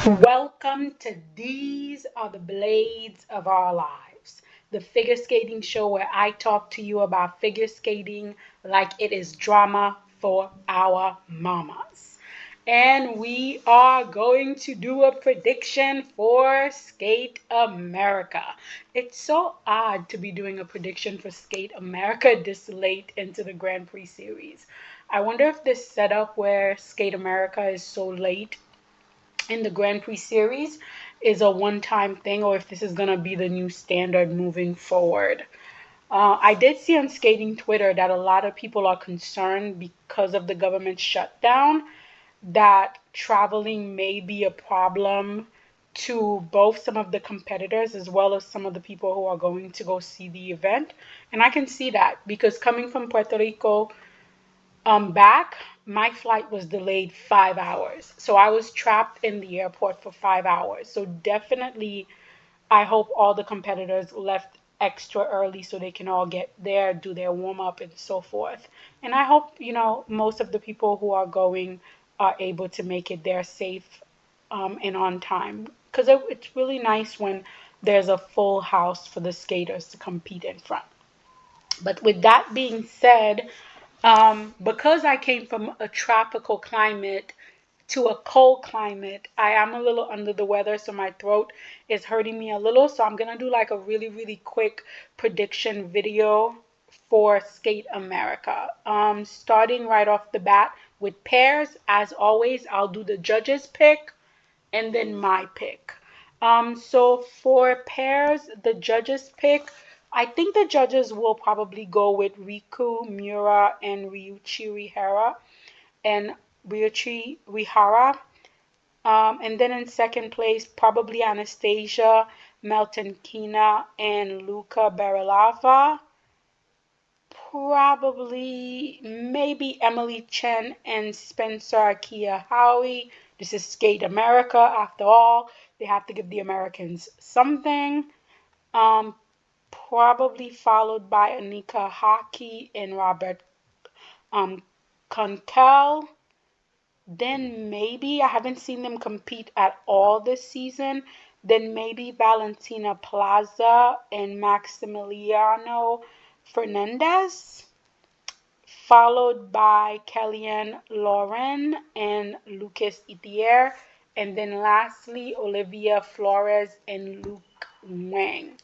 Welcome to These Are the Blades of Our Lives, the figure skating show where I talk to you about figure skating like it is drama for our mamas. And we are going to do a prediction for Skate America. It's so odd to be doing a prediction for Skate America this late into the Grand Prix series. I wonder if this setup where Skate America is so late in the Grand Prix series is a one-time thing or if this is going to be the new standard moving forward. I did see on skating Twitter that a lot of people are concerned because of the government shutdown that traveling may be a problem to both some of the competitors as well as some of the people who are going to go see the event. And I can see that because coming from Puerto Rico back, my flight was delayed 5 hours. So I was trapped in the airport for 5 hours. So definitely, I hope all the competitors left extra early so they can all get there, do their warm up, and so forth. And I hope, most of the people who are going are able to make it there safe and on time. Because it's really nice when there's a full house for the skaters to compete in front. But with that being said, because I came from a tropical climate to a cold climate, I am a little under the weather, so my throat is hurting me a little. So I'm gonna do like a really, really quick prediction video for Skate America. Starting right off the bat with pairs, as always, I'll do the judges' pick and then my pick. So for pairs, the judges pick, I think the judges will probably go with Riku, Miura, and Ryuichi Rihara and Ryuichi Rihara. And then in second place, probably Anastasia, Melton Kina, and Luca Barilava. Probably, maybe Emily Chen and Spencer Akia Howie. This is Skate America. After all, they have to give the Americans something. Um, Probably followed by Anika Hockey and Robert um, Kunkel. Then maybe I haven't seen them compete at all this season. Then maybe Valentina Plaza and Maximiliano Fernandez, followed by Kellyanne Lauren and Lucas Itier, and then lastly Olivia Flores and Luke Wang.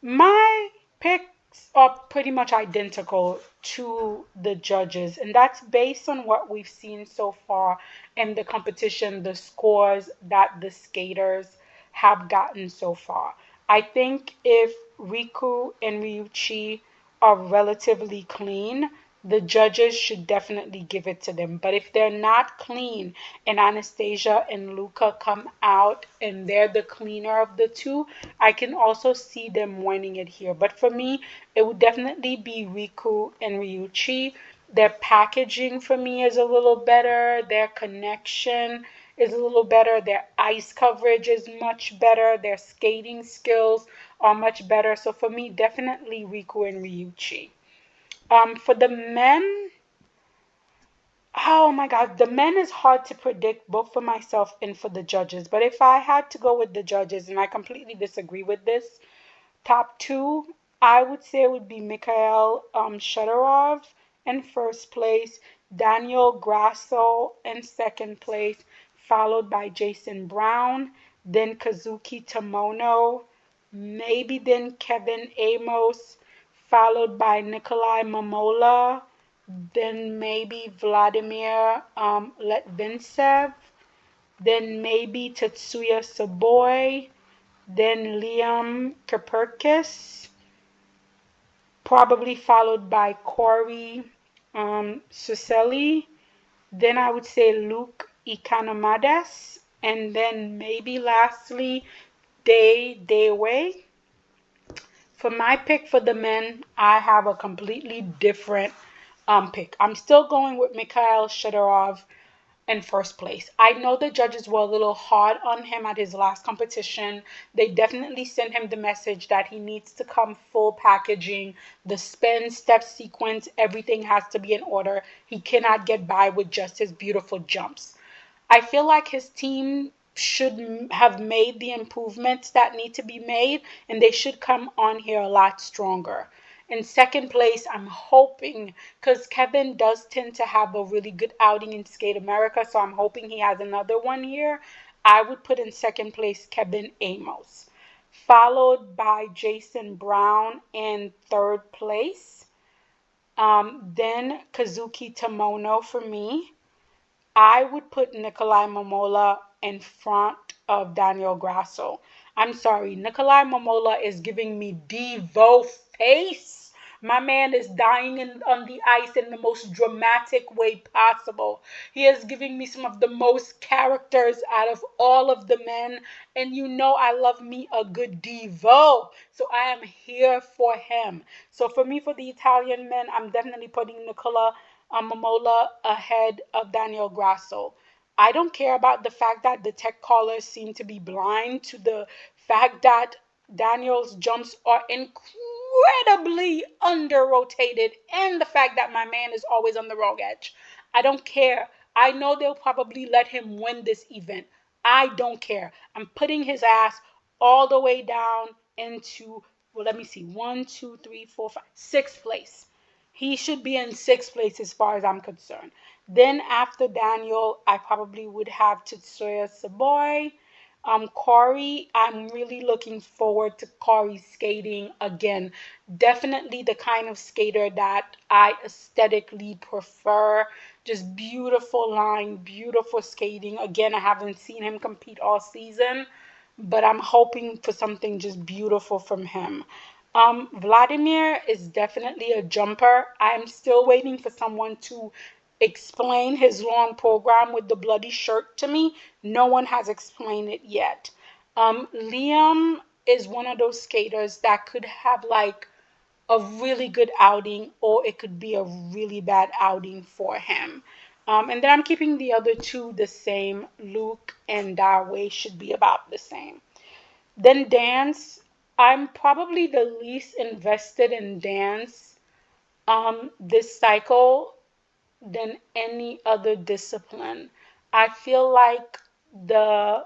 My picks are pretty much identical to the judges, and that's based on what we've seen so far in the competition, the scores that the skaters have gotten so far. I think if Riku and Ryuichi are relatively clean, the judges should definitely give it to them. But if they're not clean and Anastasia and Luca come out and they're the cleaner of the two, I can also see them winning it here. But for me, it would definitely be Riku and Ryuichi. Their packaging for me is a little better. Their connection is a little better. Their ice coverage is much better. Their skating skills are much better. So for me, definitely Riku and Ryuichi. For the men, oh my God, the men is hard to predict both for myself and for the judges. But if I had to go with the judges, and I completely disagree with this, top two, I would say it would be Mikhail Shudorov in first place, Daniel Grasso in second place, followed by Jason Brown, then Kazuki Tomono, maybe then Kevin Amos, followed by Nikolai Mamola, then maybe Vladimir Letvintsev, then maybe Tetsuya Saboy, then Liam Kaperkis, probably followed by Corey Suseli. Then I would say Luke Economades, and then maybe lastly Day Dayway. For my pick for the men, I have a completely different pick. I'm still going with Mikhail Shedorov in first place. I know the judges were a little hard on him at his last competition. They definitely sent him the message that he needs to come full packaging. The spin, step sequence, everything has to be in order. He cannot get by with just his beautiful jumps. I feel like his team should have made the improvements that need to be made, and they should come on here a lot stronger. In second place, I'm hoping, because Kevin does tend to have a really good outing in Skate America, so I'm hoping he has another one here. I would put in second place Kevin Amos, followed by Jason Brown in third place. Then Kazuki Tomono for me. I would put Nikolai Momola in front of Daniel Grasso. I'm sorry, Nikolai Momola is giving me Devo face. My man is dying on the ice in the most dramatic way possible. He is giving me some of the most characters out of all of the men. And you know I love me a good Devo. So I am here for him. So for me, for the Italian men, I'm definitely putting Nicola Momola ahead of Daniel Grasso. I don't care about the fact that the tech callers seem to be blind to the fact that Daniel's jumps are incredibly under rotated and the fact that my man is always on the wrong edge. I don't care. I know they'll probably let him win this event. I don't care. I'm putting his ass all the way down into, well, let me see, one, two, three, four, five, sixth place. He should be in sixth place as far as I'm concerned. Then after Daniel, I probably would have Tetsuya Saboy. Corey, I'm really looking forward to Corey skating again. Definitely the kind of skater that I aesthetically prefer. Just beautiful line, beautiful skating. Again, I haven't seen him compete all season, but I'm hoping for something just beautiful from him. Vladimir is definitely a jumper. I'm still waiting for someone to explain his long program with the bloody shirt to me. No one has explained it yet. Liam is one of those skaters that could have like a really good outing or it could be a really bad outing for him. And then I'm keeping the other two the same. Luke and Darway should be about the same. Then dance. I'm probably the least invested in dance this cycle than any other discipline. I feel like the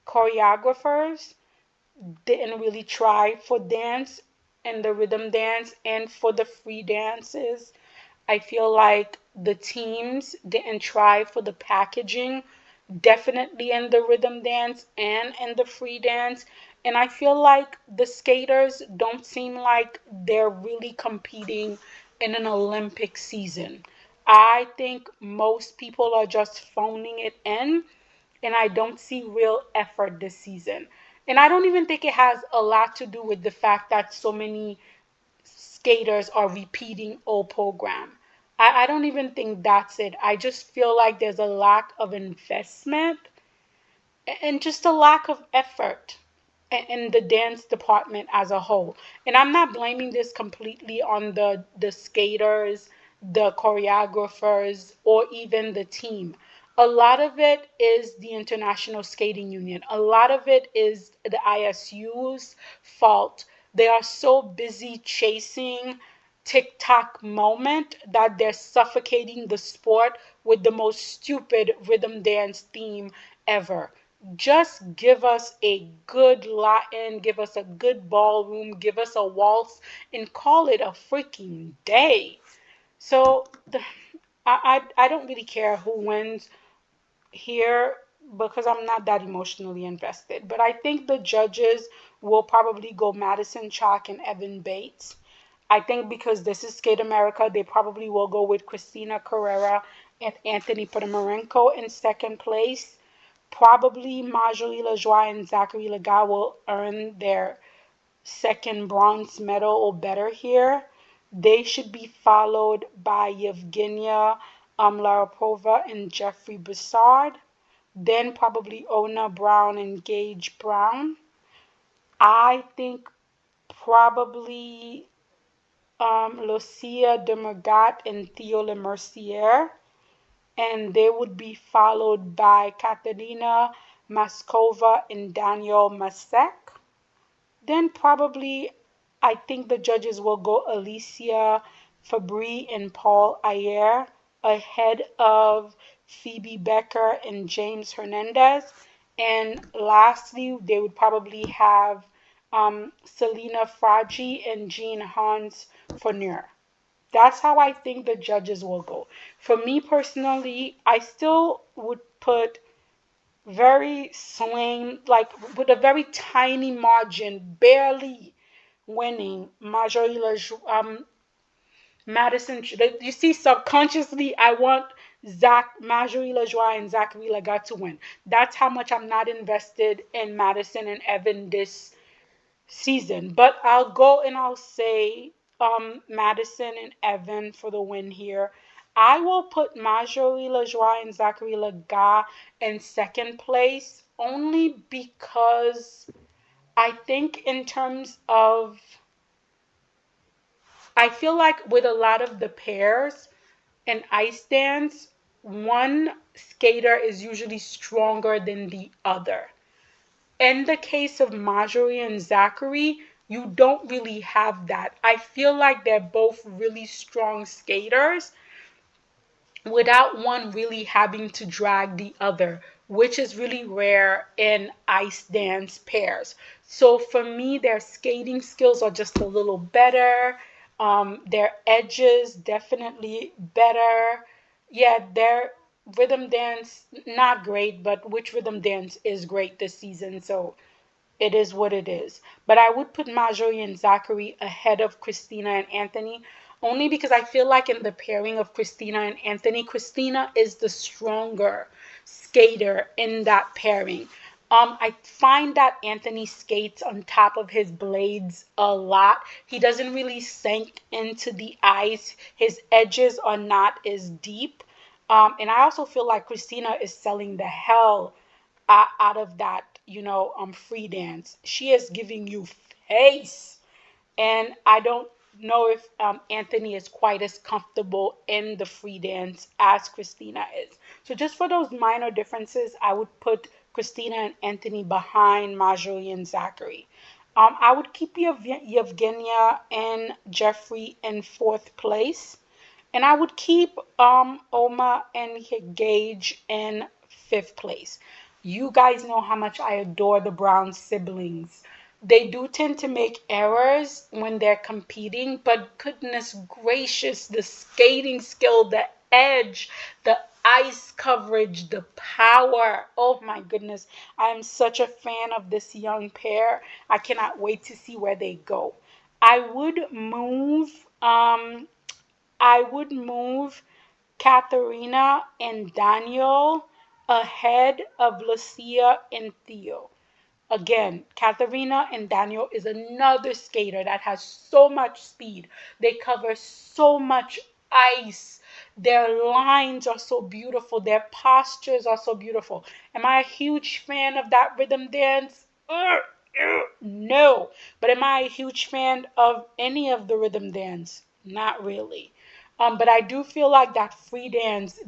choreographers didn't really try for dance and the rhythm dance and for the free dances. I feel like the teams didn't try for the packaging, definitely in the rhythm dance and in the free dance. And I feel like the skaters don't seem like they're really competing in an Olympic season. I think most people are just phoning it in, and I don't see real effort this season. And I don't even think it has a lot to do with the fact that so many skaters are repeating old program. I don't even think that's it. I just feel like there's a lack of investment and just a lack of effort in the dance department as a whole. And I'm not blaming this completely on the skaters, the choreographers, or even the team. A lot of it is the International Skating Union. A lot of it is the ISU's fault. They are so busy chasing TikTok moment that they're suffocating the sport with the most stupid rhythm dance theme ever. Just give us a good Latin, give us a good ballroom, give us a waltz, and call it a freaking day. So I don't really care who wins here because I'm not that emotionally invested. But I think the judges will probably go Madison Chalk and Evan Bates. I think because this is Skate America, they probably will go with Christina Carrera and Anthony Podomarenko in second place. Probably Marjorie Lajoie and Zachary Lagat will earn their second bronze medal or better here. They should be followed by Evgenia Larapova and Jeffrey Bessard. Then probably Ona Brown and Gage Brown. I think probably Lucia de Mergat and Theo Lemercier. And they would be followed by Katerina Maskova and Daniel Masek. Then probably I think the judges will go Alicia Fabry and Paul Ayer ahead of Phoebe Becker and James Hernandez. And lastly, they would probably have Selena Fragi and Jean Hans Fournier. That's how I think the judges will go. For me personally, I still would put very slim, like with a very tiny margin, barely winning Madison. You see, subconsciously, I want Marjorie Lajoie and Zachary Lagat to win. That's how much I'm not invested in Madison and Evan this season. But I'll go and I'll say Madison and Evan for the win here. I will put Marjorie Lajoie and Zachary Lagat in second place only because I think in terms of I feel like with a lot of the pairs in ice dance, one skater is usually stronger than the other. In the case of Marjorie and Zachary, you don't really have that. I feel like they're both really strong skaters without one really having to drag the other, which is really rare in ice dance pairs. So for me, their skating skills are just a little better. Their edges definitely better. Yeah, their rhythm dance not great, but which rhythm dance is great this season? So it is what it is. But I would put Marjorie and Zachary ahead of Christina and Anthony, only because I feel like in the pairing of Christina and Anthony, Christina is the stronger skater in that pairing. I find that Anthony skates on top of his blades a lot. He doesn't really sink into the ice. His edges are not as deep. And I also feel like Christina is selling the hell out of that, free dance. She is giving you face. And I don't know if Anthony is quite as comfortable in the free dance as Christina is. So just for those minor differences, I would put Christina and Anthony behind Marjorie and Zachary. I would keep Evgenia and Jeffrey in fourth place. And I would keep Oma and Gage in fifth place. You guys know how much I adore the Brown siblings. They do tend to make errors when they're competing, but goodness gracious, the skating skill, the edge, the ice coverage, the power. Oh my goodness. I am such a fan of this young pair. I cannot wait to see where they go. I would move I would move Ekaterina and Daniel ahead of Lucia and Theo. Again, Ekaterina and Daniel is another skater that has so much speed. They cover so much ice. Their lines are so beautiful. Their postures are so beautiful. Am I a huge fan of that rhythm dance? No. But am I a huge fan of any of the rhythm dance? Not really. But I do feel like that free dance,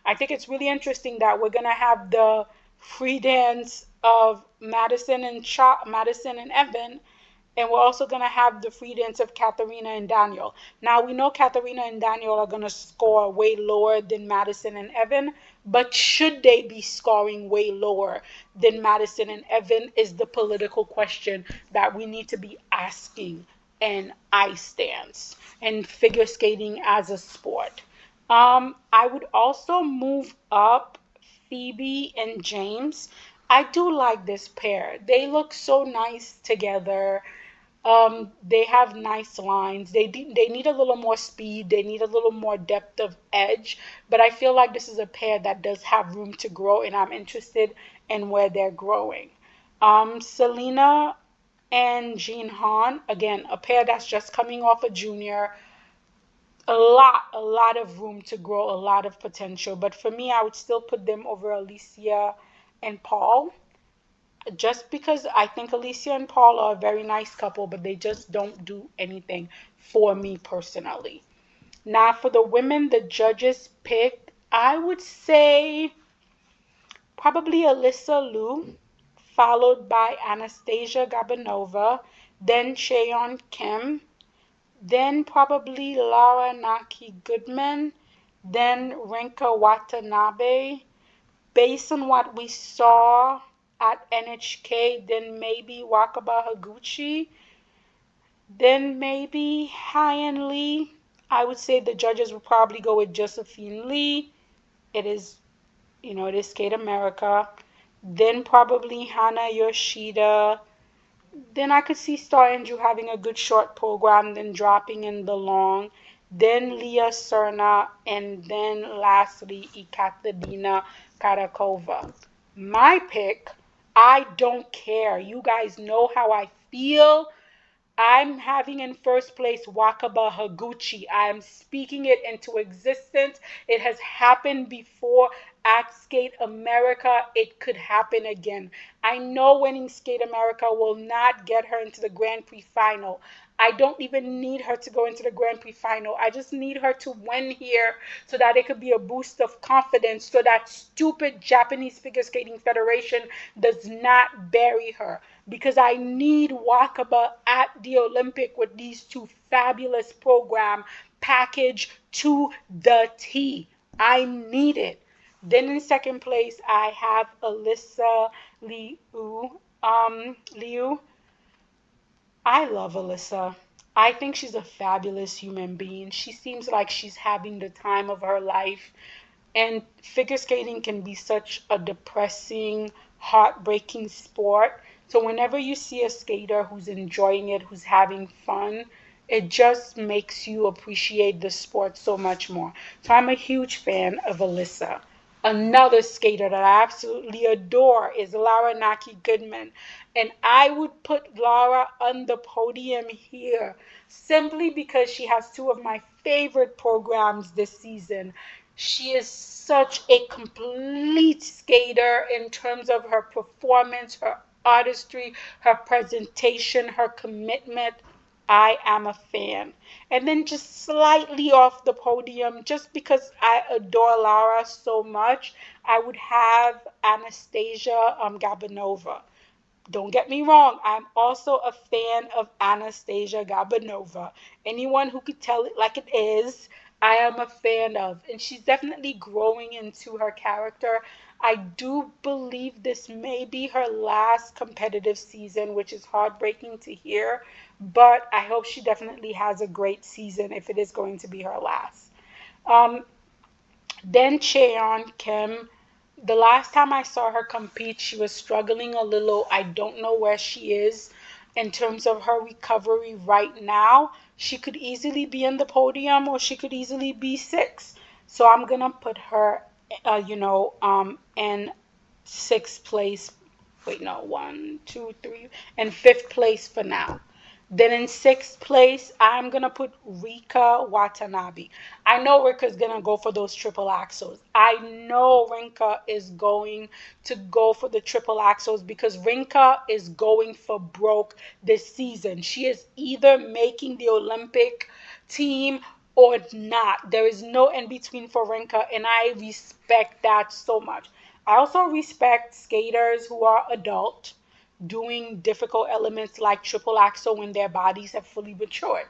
I think it's really interesting that we're going to have the free dance of Madison and Evan, and we're also going to have the free dance of Ekaterina and Daniel. Now, we know Ekaterina and Daniel are going to score way lower than Madison and Evan, but should they be scoring way lower than Madison and Evan is the political question that we need to be asking in ice dance and figure skating as a sport. I would also move up Phoebe and James. I do like this pair. They look so nice together. They have nice lines. They need a little more speed. They need a little more depth of edge. But I feel like this is a pair that does have room to grow, and I'm interested in where they're growing. Selena and Jean Han, again, a pair that's just coming off a junior. A lot of room to grow, a lot of potential. But for me, I would still put them over Alicia and Paul, just because I think Alicia and Paul are a very nice couple, but they just don't do anything for me personally. Now, for the women, the judges picked, I would say probably Alyssa Liu, followed by Anastasia Gabanova, then Cheon Kim, then probably Laura Naki Goodman, then Rinka Watanabe. Based on what we saw at NHK, then maybe Wakaba Higuchi, then maybe Hyen Lee. I would say the judges would probably go with Josephine Lee. It is, it is Skate America. Then probably Hana Yoshida. Then I could see Star Andrew having a good short program, then dropping in the long. Then Leah Serna, and then lastly Ekaterina Karakova. My pick, I don't care. You guys know how I feel. I'm having in first place Wakaba Higuchi. I am speaking it into existence. It has happened before at Skate America. It could happen again. I know winning Skate America will not get her into the Grand Prix final. I don't even need her to go into the Grand Prix final. I just need her to win here so that it could be a boost of confidence so that stupid Japanese Figure Skating Federation does not bury her. Because I need Wakaba at the Olympic with these two fabulous program package to the T. I need it. Then in second place, I have Alyssa Liu. I love Alyssa. I think she's a fabulous human being. She seems like she's having the time of her life. And figure skating can be such a depressing, heartbreaking sport. So whenever you see a skater who's enjoying it, who's having fun, it just makes you appreciate the sport so much more. So I'm a huge fan of Alyssa. Another skater that I absolutely adore is Laura Naki Goodman. And I would put Laura on the podium here simply because she has two of my favorite programs this season. She is such a complete skater in terms of her performance, her artistry, her presentation, her commitment. I am a fan. And then just slightly off the podium, just because I adore Lara so much, I would have Anastasia Gabanova. Don't get me wrong, I'm also a fan of Anastasia Gabanova. Anyone who could tell it like it is, I am a fan of. And she's definitely growing into her character. I do believe this may be her last competitive season, which is heartbreaking to hear, but I hope she definitely has a great season if it is going to be her last. Um, then Cheon Kim, the last time I saw her compete, she was struggling a little. I don't know where she is in terms of her recovery right now. She could easily be in the podium or she could easily be six. So I'm gonna put her, in sixth place. Wait, no, one, two, three, and fifth place for now. Then in sixth place, I'm gonna put Rika Watanabe. I know Rika's gonna go for those triple axles. I know Rinka is going to go for the triple axles because Rinka is going for broke this season. She is either making the Olympic team or not. There is no in between for Rinka, and I respect that so much. I also respect skaters who are adult doing difficult elements like triple axel when their bodies have fully matured.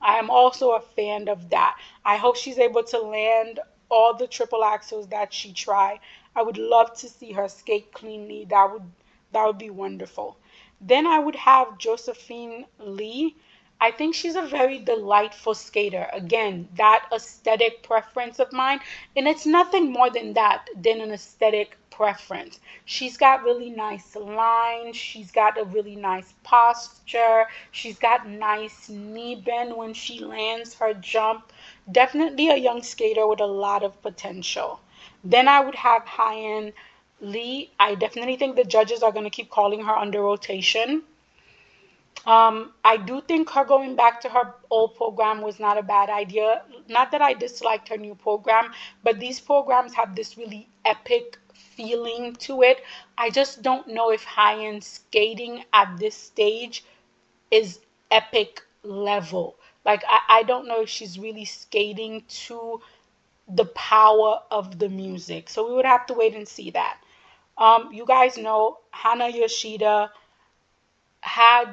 I am also a fan of that. I hope she's able to land all the triple axels that she tried. I would love to see her skate cleanly. That would be wonderful. Then I would have Josephine Lee. I think she's a very delightful skater. Again, that aesthetic preference of mine, and it's nothing more than that than an aesthetic preference. She's got really nice lines, she's got a really nice posture, she's got nice knee bend when she lands her jump. Definitely a young skater with a lot of potential. Then I would have Hyen Lee. I definitely think the judges are going to keep calling her under rotation. I do think her going back to her old program was not a bad idea. Not that I disliked her new program, but these programs have this really epic feeling to it. I just don't know if high-end skating at this stage is epic level. Like, I don't know if she's really skating to the power of the music. So we would have to wait and see that. You guys know Hana Yoshida had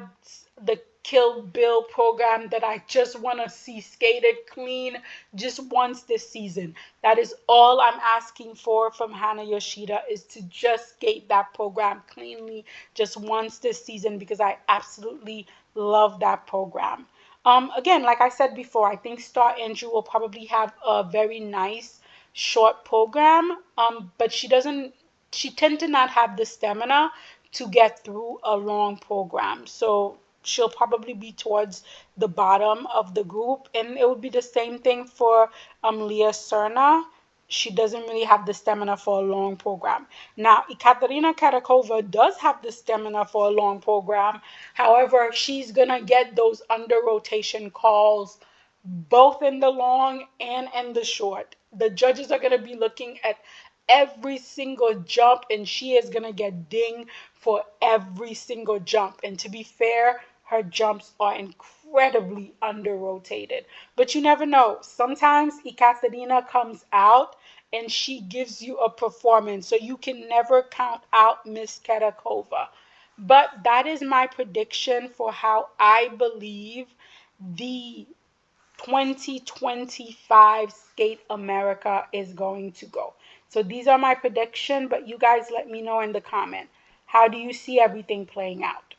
the Kill Bill program that I just want to see skated clean just once this season. That is all I'm asking for from Hana Yoshida, is to just skate that program cleanly just once this season, because I absolutely love that program. Again, like I said before, I think Star Andrew will probably have a very nice short program, but she tend to not have the stamina to get through a long program. So she'll probably be towards the bottom of the group. And it would be the same thing for Leah Serna. She doesn't really have the stamina for a long program. Now, Ekaterina Karakova does have the stamina for a long program. However, she's going to get those under rotation calls both in the long and in the short. The judges are going to be looking at every single jump, and she is going to get dinged for every single jump. And to be fair, her jumps are incredibly under rotated. But you never know. Sometimes Ekaterina comes out and she gives you a performance. So you can never count out Miss Kedakova. But that is my prediction for how I believe the 2025 Skate America is going to go. So these are my prediction, but you guys let me know in the comment. How do you see everything playing out?